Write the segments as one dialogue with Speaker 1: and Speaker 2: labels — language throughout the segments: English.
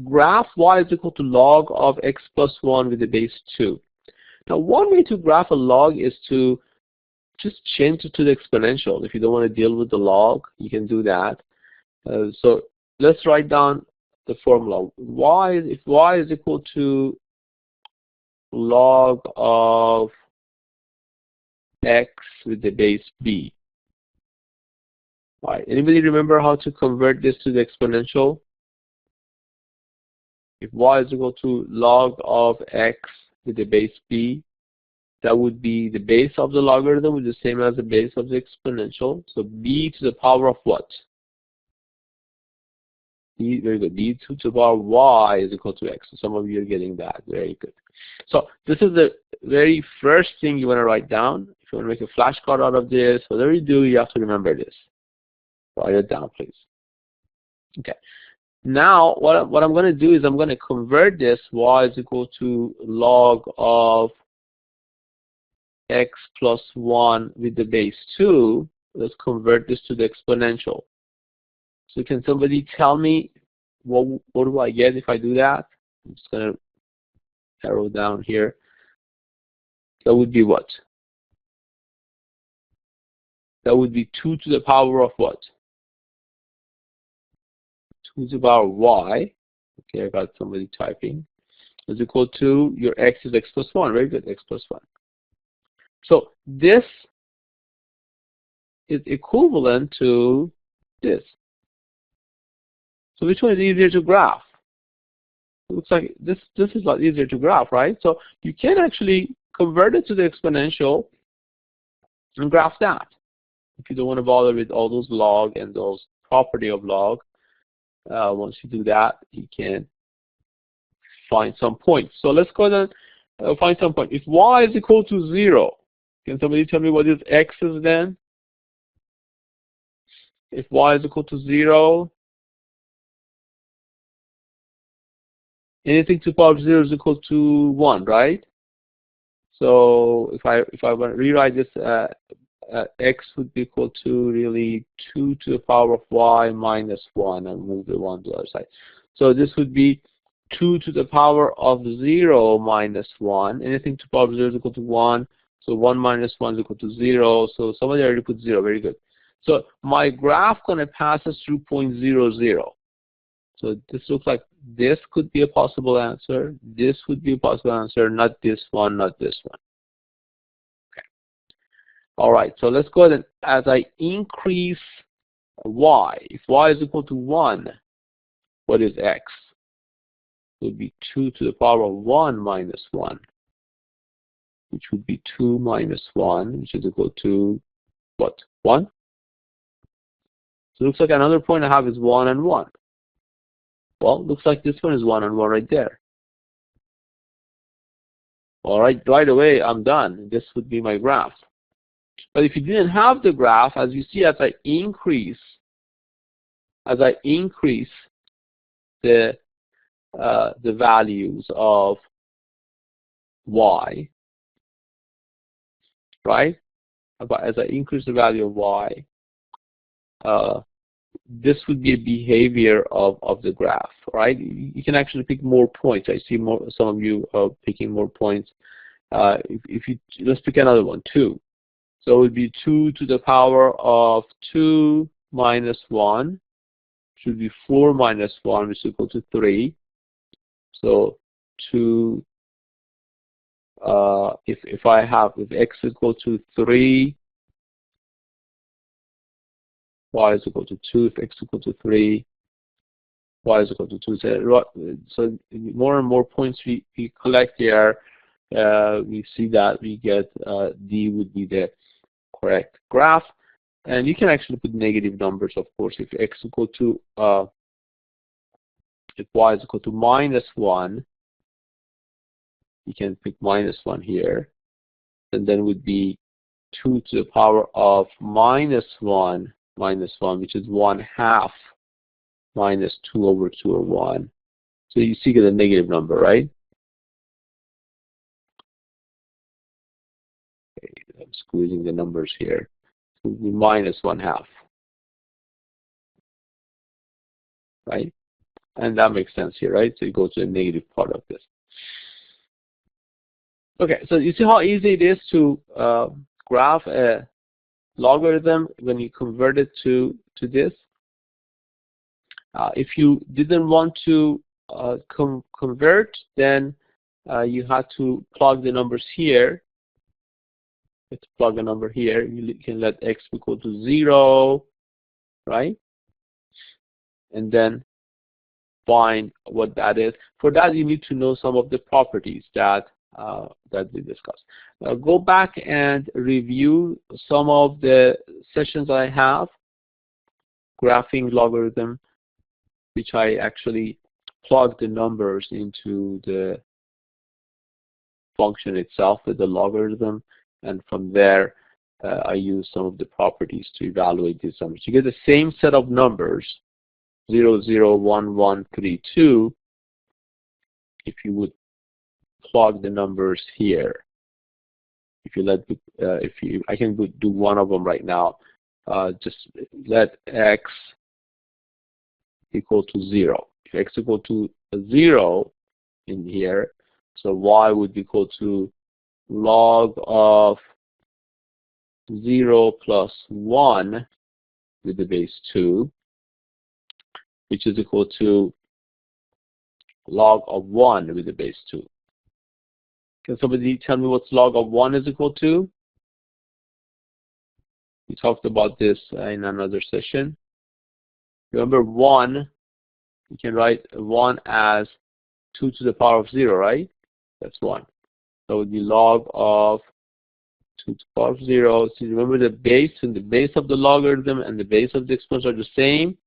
Speaker 1: graph y is equal to log of x plus 1 with the base 2. Now, one way to graph a log is to just change it to the exponential. If you don't want to deal with the log, you can do that. So let's write down the formula. If y is equal to log of x with the base b. All right. Anybody remember how to convert this to the exponential? If y is equal to log of x with the base b, that would be the base of the logarithm, which is the same as the base of the exponential. So b to the power of what? Very good. b to the power of y is equal to x. So some of you are getting that. Very good. So this is the very first thing you want to write down. If you want to make a flashcard out of this, whatever you do, you have to remember this. Write it down, please. Okay. Now, what I'm going to do is I'm going to convert this y is equal to log of x plus 1 with the base 2. Let's convert this to the exponential. So can somebody tell me what do I get if I do that? I'm just going to arrow down here. That would be what? That would be 2 to the power of what? 2 to the power of y. Okay, I got somebody typing. Is equal to your x is x plus 1. Very good, x plus 1. So this is equivalent to this. So which one is easier to graph? It looks like this is a lot easier to graph, right? So you can actually convert it to the exponential and graph that. If you don't want to bother with all those log and those property of log, once you do that, you can find some points. So let's go ahead and find some point. If y is equal to 0, can somebody tell me what this x is then? If y is equal to 0, anything to the power of 0 is equal to 1, right? So if I want to rewrite this, x would be equal to really 2 to the power of y minus 1, and move the 1 to the other side. So this would be 2 to the power of 0 minus 1. Anything to the power of 0 is equal to 1. So 1 minus 1 is equal to 0. So somebody already put 0. Very good. So my graph going to pass us through point 0, 0. So this looks like this could be a possible answer. This would be a possible answer. Not this one, not this one. Okay. All right. So let's go ahead and as I increase y, if y is equal to 1, what is x? It would be 2 to the power of 1 minus 1, which would be 2 minus 1, which is equal to what? 1? So it looks like another point I have is 1 and 1. Well, looks like this one is 1 and 1 right there. All right, right away, I'm done. This would be my graph. But if you didn't have the graph, as you see, as I increase the values of y, right? As I increase the value of y, this would be a behavior of the graph, right? You can actually pick more points. I see some of you picking more points. Let's pick another one, 2. So it would be 2 to the power of 2 minus 1, should be 4 minus 1, which is equal to 3. So 2, if x is equal to 3, y is equal to 2. If x is equal to 3, y is equal to 2. So more and more points we collect here, we see that we get D would be the correct graph. And you can actually put negative numbers, of course. If x is equal to, if y is equal to minus 1, you can pick minus 1 here. And then would be 2 to the power of minus 1, which is 1/2 minus 2 over 2 or 1. So you see get a negative number, right? Okay, I'm squeezing the numbers here. It would be minus 1/2, right? And that makes sense here, right? So you go to the negative part of this. Okay, so you see how easy it is to graph a logarithm when you convert it to this. If you didn't want to convert, then you had to plug the numbers here. Let's plug a number here. You can let x equal to 0, right? And then find what that is. For that, you need to know some of the properties that that we discussed. Go back and review some of the sessions I have, graphing logarithm, which I actually plug the numbers into the function itself with the logarithm, and from there I use some of the properties to evaluate these numbers. You get the same set of numbers, 0, 0, 1, 1, 3, 2, if you would plug the numbers here. If you let, I can do one of them right now. Just let x equal to 0. If x equal to 0 in here, so y would be equal to log of 0 plus 1 with the base 2, which is equal to log of 1 with the base 2. Can somebody tell me what's log of 1 is equal to? We talked about this in another session. Remember 1, you can write 1 as 2 to the power of 0, right? That's 1. So it would be log of 2 to the power of 0. So remember the base, and the base of the logarithm and the base of the exponent are the same.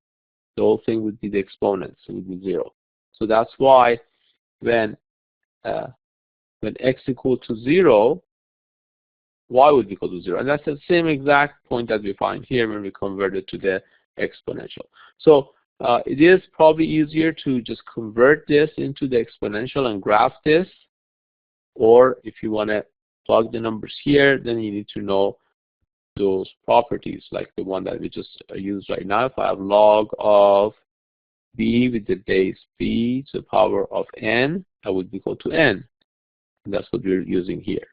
Speaker 1: The whole thing would be the exponent, so it would be 0. So that's why when x equal to 0, y would be equal to 0. And that's the same exact point that we find here when we convert it to the exponential. So it is probably easier to just convert this into the exponential and graph this. Or if you want to plug the numbers here, then you need to know those properties, like the one that we just used right now. If I have log of b with the base b to the power of n, that would be equal to n. And that's what we're using here.